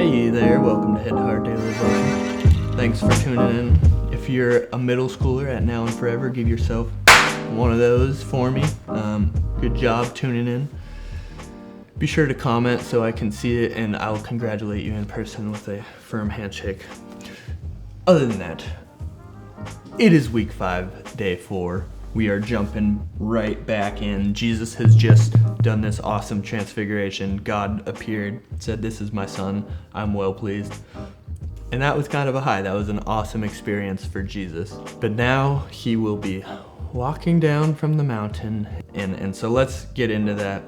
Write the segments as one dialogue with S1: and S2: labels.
S1: Hey there, welcome to Head to Heart Daily Devotion. Thanks for tuning in. If you're a middle schooler at Now and Forever, give yourself one of those for me. Good job tuning in. Be sure to comment so I can see it and I'll congratulate you in person with a firm handshake. Other than that, it is week 5, day 4. We are jumping right back in. Jesus has just done this awesome transfiguration. God appeared, said, "This is my son, I'm well pleased." And that was kind of a high. That was an awesome experience for Jesus. But now he will be walking down from the mountain. And so let's get into that.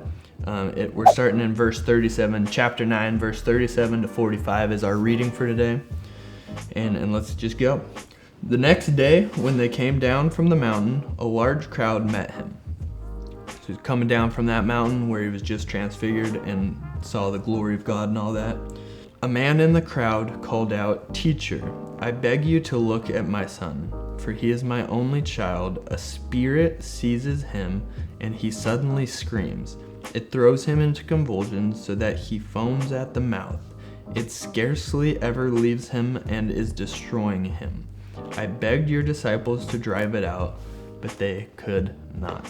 S1: We're starting in verse 37. Chapter 9, verse 37 to 45 is our reading for today. And let's just go. The next day, when they came down from the mountain, a large crowd met him. So he's coming down from that mountain where he was just transfigured and saw the glory of God and all that. A man in the crowd called out, "Teacher, I beg you to look at my son, for he is my only child. A spirit seizes him, and he suddenly screams. It throws him into convulsions so that he foams at the mouth. It scarcely ever leaves him and is destroying him. I begged your disciples to drive it out, but they could not."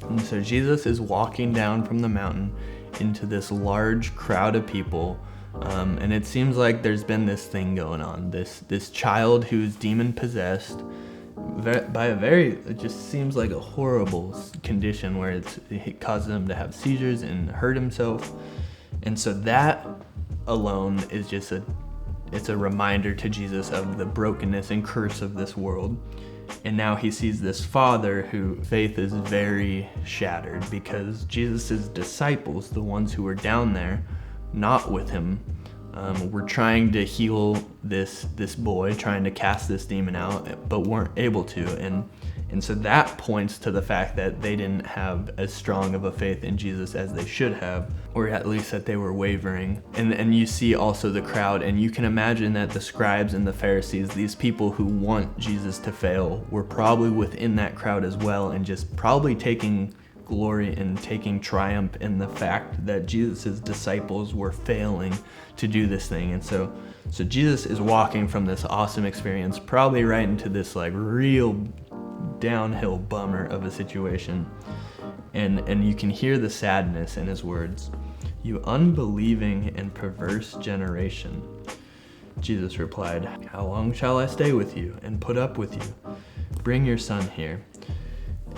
S1: And so Jesus is walking down from the mountain into this large crowd of people. And it seems like there's been this thing going on. This child who's demon possessed it just seems like a horrible condition where it causes him to have seizures and hurt himself. And so that alone is just it's a reminder to Jesus of the brokenness and curse of this world. And now he sees this father whose faith is very shattered because Jesus' disciples, the ones who were down there, not with him, were trying to heal this boy, trying to cast this demon out, but weren't able to. And so that points to the fact that they didn't have as strong of a faith in Jesus as they should have, or at least that they were wavering. And you see also the crowd, and you can imagine that the scribes and the Pharisees, these people who want Jesus to fail, were probably within that crowd as well, and just probably taking glory and taking triumph in the fact that Jesus' disciples were failing to do this thing. And so Jesus is walking from this awesome experience probably right into this like real downhill bummer of a situation. And you can hear the sadness in his words. "You unbelieving and perverse generation." Jesus replied, "How long shall I stay with you and put up with you? Bring your son here."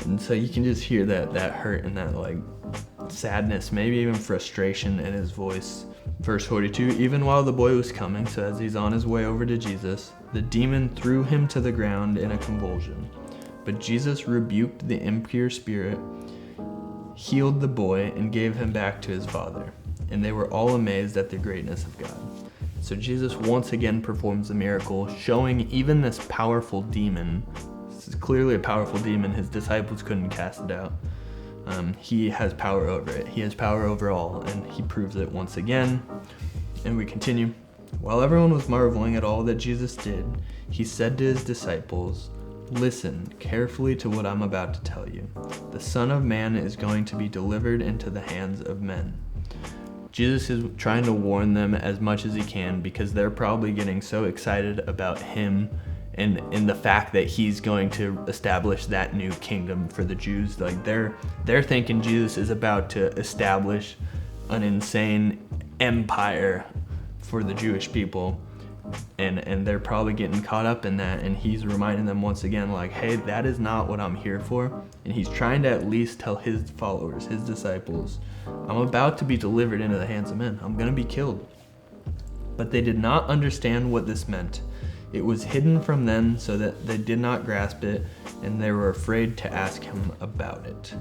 S1: And so you can just hear that hurt and that like sadness, maybe even frustration in his voice. Verse 42, even while the boy was coming, so as he's on his way over to Jesus, the demon threw him to the ground in a convulsion. But Jesus rebuked the impure spirit, healed the boy, and gave him back to his father. And they were all amazed at the greatness of God. So Jesus once again performs a miracle, showing even this powerful demon. This is clearly a powerful demon. His disciples couldn't cast it out. He has power over it. He has power over all, and he proves it once again. And we continue. While everyone was marveling at all that Jesus did, he said to his disciples, "Listen carefully to what I'm about to tell you. The Son of Man is going to be delivered into the hands of men." Jesus is trying to warn them as much as he can because they're probably getting so excited about him and in the fact that he's going to establish that new kingdom for the Jews. Like they're thinking Jesus is about to establish an insane empire for the Jewish people. And they're probably getting caught up in that, and he's reminding them once again, like, hey, that is not what I'm here for. And he's trying to at least tell his followers, his disciples, I'm about to be delivered into the hands of men. I'm going to be killed. But they did not understand what this meant. It was hidden from them so that they did not grasp it, and they were afraid to ask him about it.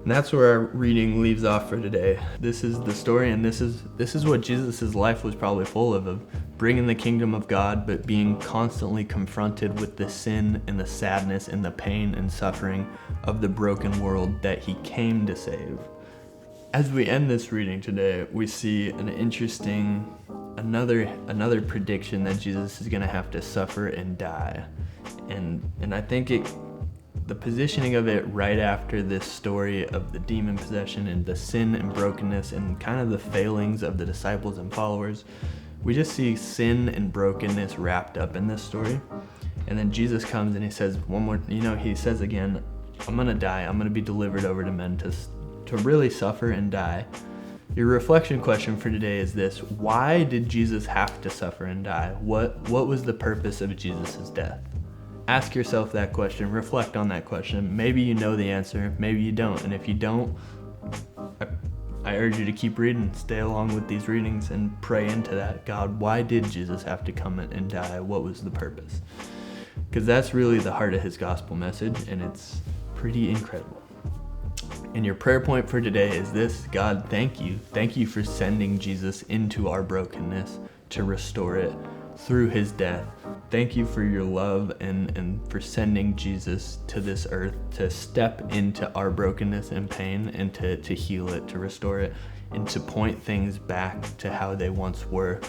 S1: And that's where our reading leaves off for today. This is the story, and this is what Jesus' life was probably full of bringing the kingdom of God, but being constantly confronted with the sin and the sadness and the pain and suffering of the broken world that he came to save. As we end this reading today, we see an interesting, another prediction that Jesus is going to have to suffer and die. And I think the positioning of it right after this story of the demon possession and the sin and brokenness and kind of the failings of the disciples and followers, we just see sin and brokenness wrapped up in this story. And then Jesus comes and he says he says again, I'm gonna die, I'm gonna be delivered over to men to really suffer and die. Your reflection question for today is this: why did Jesus have to suffer and die? What was the purpose of Jesus' death? Ask yourself that question, reflect on that question. Maybe you know the answer, maybe you don't. And if you don't, I urge you to keep reading, stay along with these readings and pray into that. God, why did Jesus have to come and die? What was the purpose? Because that's really the heart of his gospel message, and it's pretty incredible. And your prayer point for today is this: God, thank you. Thank you for sending Jesus into our brokenness to restore it through his death. Thank you for your love and for sending Jesus to this earth to step into our brokenness and pain and to heal it, to restore it, and to point things back to how they once were.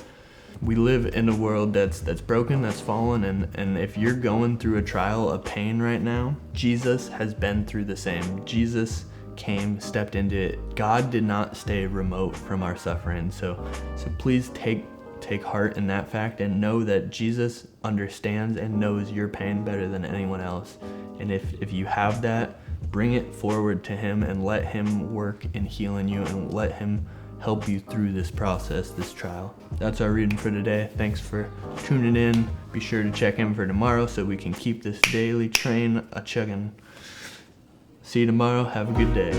S1: We live in a world that's broken, that's fallen, and if you're going through a trial of pain right now, Jesus has been through the same. Jesus came, stepped into it. God did not stay remote from our suffering. So please take heart in that fact and know that Jesus understands and knows your pain better than anyone else. And if you have that, bring it forward to him and let him work in healing you and let him help you through this process, this trial. That's our reading for today. Thanks for tuning in. Be sure to check in for tomorrow so we can keep this daily train a-chugging. See you tomorrow. Have a good day.